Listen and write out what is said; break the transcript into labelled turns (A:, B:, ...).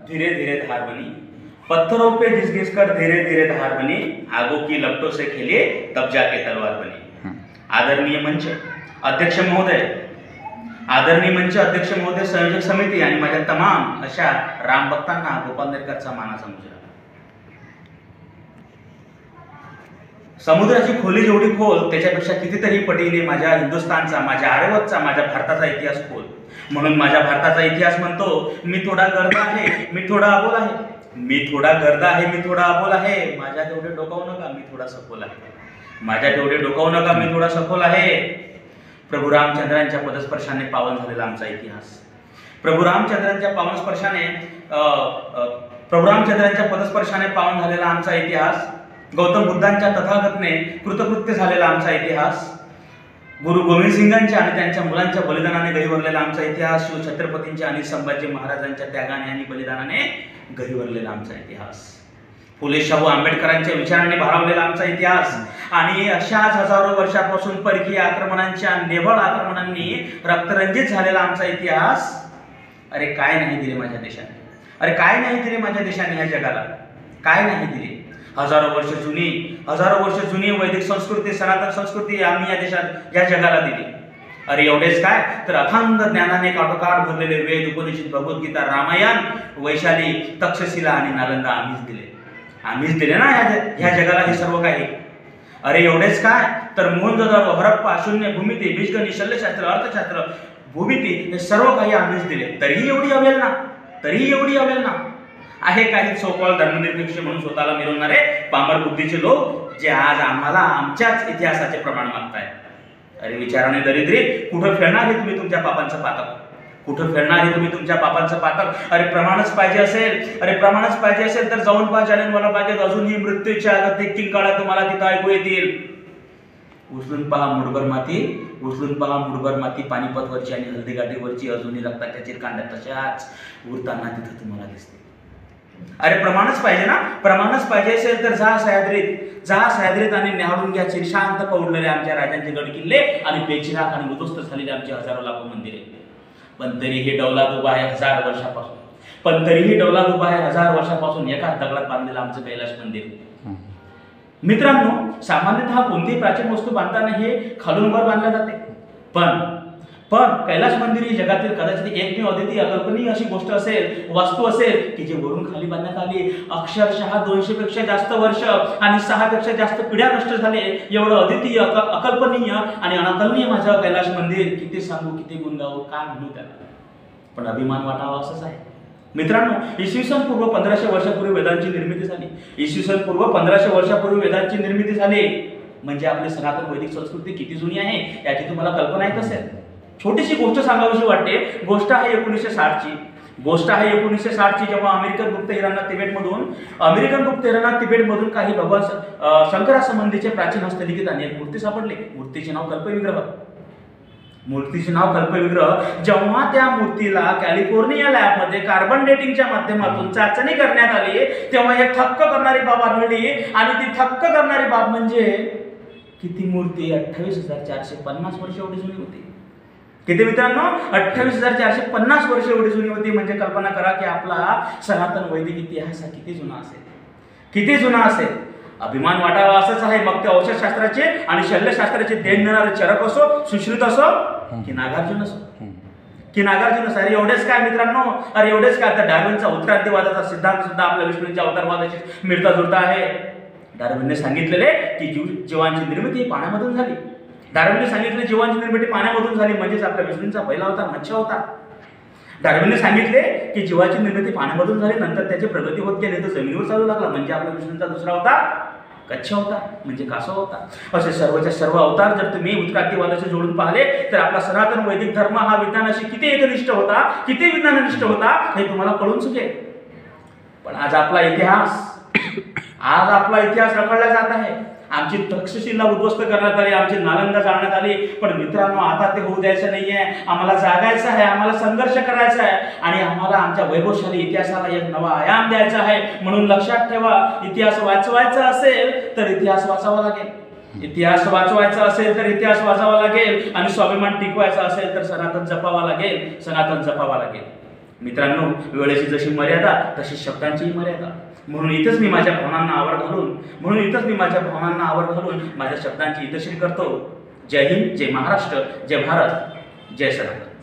A: धीरे धीरे धार बनी, पत्थरों पे घिस घिस कर धीरे धीरे धार बनी, आगों की लपटों से खेले तब जाके तलवार बनी। आदरणीय मंच अध्यक्ष महोदय, संयोजक समिती आणि माझ्या तमाम अशा रामभक्तांना गोपाल नेरकरचा मानाचा मुजरा। समुद्राची खोली जेवढी खोल त्याच्यापेक्षा कितीतरी पटीने माझ्या हिंदुस्थानचा, माझ्या आर्यवतचा, माझ्या भारताचा इतिहास खोल। म्हणून माझ्या भारताचा इतिहास म्हणतो, मी थोडा गर्द आहे, मी थोडा अबोल आहे, मी थोडा गर्द आहे, मी थोडा अबोल आहे, माझ्या तेवढे डोकावू नका, मी थोडा सखोल आहे, माझ्या तेवढे डोकावू नका, मी थोडा सखोल आहे। प्रभू रामचंद्रांच्या पदस्पर्शाने पावन झालेला आमचा इतिहास, प्रभू रामचंद्रांच्या पदस्पर्शाने पावन झालेला आमचा इतिहास, गौतम बुद्धांच्या तथागतने कृतकृत्य झालेला आमचा इतिहास, गुरु गोविंद सिंगांच्या आणि त्यांच्या मुलांच्या बलिदानाने गहिवरलेला आमचा इतिहास, शिव छत्रपतींच्या आणि संभाजी महाराजांच्या त्यागाने आणि बलिदानाने गहिवरलेला आमचा इतिहास, फुले शाहू आंबेडकरांच्या विचारांनी भारावलेला आमचा इतिहास, आणि अशाच हजारो वर्षापासून परकीय आक्रमणांच्या नेबळ आक्रमणांनी रक्तरंजित झालेला आमचा इतिहास। अरे काय नाही दिले माझ्या देशाने, अरे काय नाही दिले माझ्या देशाने ह्या जगाला, काय नाही दिले। हजारो वर्ष जुनी वैदिक संस्कृती, सनातन संस्कृती आम्ही या देशात, या जगाला दिली। अरे एवढेच काय, तर अथांग ज्ञानाने काठोकाठ भरलेले वेद, उपनिषद, भगवद्गीता, रामायण, वैशाली, तक्षशिला आणि नालंदा आम्हीच दिले ना ह्या जगाला हे सर्व काही। अरे एवढेच काय, तर मोहनजोदडो, हरप्पा, शून्य, भूमिती, बीजगणित, शल्यशास्त्र, अर्थशास्त्र, भूमिती हे सर्व काही आम्हीच दिले। तरीही एवढी अवेलना आहे काही सोकॉल धर्मनिरपेक्ष म्हणून स्वतःला मिरवणारे पामर बुद्धीचे लोक, जे आज आम्हाला आमच्याच इतिहासाचे प्रमाण मागतायत। अरे विचाराने दरिद्री, कुठं फेडणार आहे तुम्ही तुमच्या पापांचं पातक, कुठं फेडणार आहे तुम्ही तुमच्या पापांचं पातक। अरे प्रमाणच पाहिजे असेल तर जाऊन पहा जालियनवाला बागेत, अजूनही मृत्यूच्या आगतिक किंकाळा तुम्हाला तिथं ऐकू येतील। उचलून पहा मुठभर माती पानिपतवरची आणि हल्दीघाटीवरची, अजूनही रक्ताच्या चिरकांड्या तशाच उरताना तिथं तुम्हाला दिसते। अरे प्रमाणच पाहिजे असेल तर जा सह्याद्रीत आणि न्याहाळून घ्या शांत पडलेले आमच्या राजांचे गड किल्ले आणि बेचिराख आणि उद्ध्वस्त झालेले आमचे हजारो लाखो मंदिरे। पण तरीही डौलात उभा आहे हजार वर्षापासून एका दगडात बांधलेलं आमचं कैलाश मंदिर। मित्रांनो, सामान्यतः कोणतीही प्राचीन वस्तू बांधताना हे खालून वर बांधल्या जाते, पण कैलाश मंदिर ही जगातील कदाचित एकमेव अद्वितीय अकल्पनीय अशी गोष्ट असेल, वास्तू असेल की जे वरून खाली बांधण्यात आली। अक्षरशः 200 पेक्षा जास्त वर्ष आणि 6 पेक्षा जास्त पिढ्या नष्ट झाले, एवढं अद्वितीय, अकल्पनीय आणि अनाकलनीय माझं कैलाश मंदिर। किती सांगू, किती गुण गाऊ, काय म्हणू त्याला, पण अभिमान वाटावा असंच आहे। मित्रांनो, इसवी सन पूर्व 1500 वर्षापूर्वी वेदांची निर्मिती झाली, म्हणजे आपली सनातन वैदिक संस्कृती किती जुनी आहे याची तुम्हाला कल्पना येत असेल। छोटीशी गोष्ट सांगावीशी वाटते। गोष्ट आहे 1960ची, जेव्हा अमेरिकन गुप्त हिरांना तिबेटमधून काही भगवान शंकरासंबंधीचे प्राचीन हस्तलिखित आणि एक मूर्ती सापडली। मूर्तीचे नाव कल्पविग्रह। जेव्हा त्या मूर्तीला कॅलिफोर्निया लॅबमध्ये कार्बन डेटिंगच्या माध्यमातून चाचणी करण्यात आली, तेव्हा एक थक्क करणारी बाब आढळली, आणि ती थक्क करणारी बाब म्हणजे किती मूर्ती 28,450 वर्ष एवढी जुनी होती। किती मित्रांनो, 28,450 वर्ष एवढी जुनी होती। म्हणजे कल्पना करा की आपला सनातन वैदिक इतिहास हा किती जुना असेल। अभिमान वाटावा असंच आहे, मग ते औषधशास्त्राचे आणि शल्यशास्त्राचे देण देणारे चरक असो, सुश्रुत असो की नागार्जुन असो। अरे एवढेच काय मित्रांनो, तर डार्विनचा उत्क्रांतीवादाचा सिद्धांत सुद्धा आपल्या विष्णूंच्या अवतारवादाशी मिळता जुळता आहे। डार्विनने सांगितलेले की जीवांची निर्मिती पाण्यामधून झाली, म्हणजेच आपल्या विष्णूंचा पहिला अवतार मत्स्य होता। डार्विनने सांगितले की जीवाची निर्मिती पाण्यामधून झाली, नंतर त्याची प्रगती होत गेली तर जमिनीवर चालू लागला, म्हणजे आपल्या विष्णूंचा दुसरा अवतार कच्छ अवतार, म्हणजे कासव अवतार। असे सर्वच्या सर्व अवतार जर तुम्ही उत्क्रांतीवादाशी जोडून पाहिले तर आपला सनातन वैदिक धर्म हा विज्ञानाशी किती एकनिष्ठ होता, किती विज्ञाननिष्ठ होता हे तुम्हाला कळून चुकेल। पण आज आपला इतिहास रखडला जात आहे। आमची तक्षशिला उद्ध्वस्त करण्यात आली, आमची नालंदा जाळण्यात आली, पण मित्रांनो आता ते होऊ द्यायचं नाहीये। आम्हाला जागायचं आहे, आम्हाला संघर्ष करायचा आहे, आणि आम्हाला आमच्या वैभवशाली इतिहासाला एक नवा आयाम द्यायचा आहे। म्हणून लक्षात ठेवा, इतिहास वाचवायचा असेल तर इतिहास वाचावा लागेल, आणि स्वाभिमान टिकवायचा असेल तर सनातन जपावा लागेल। मित्रांनो, वेळेची जशी मर्यादा तशी शब्दांचीही मर्यादा. म्हणून इथंच मी माझ्या भावनांना आवर घालून माझ्या शब्दांची इतश्री करतो. जय हिंद, जय महाराष्ट्र, जय भारत, जय सनातन.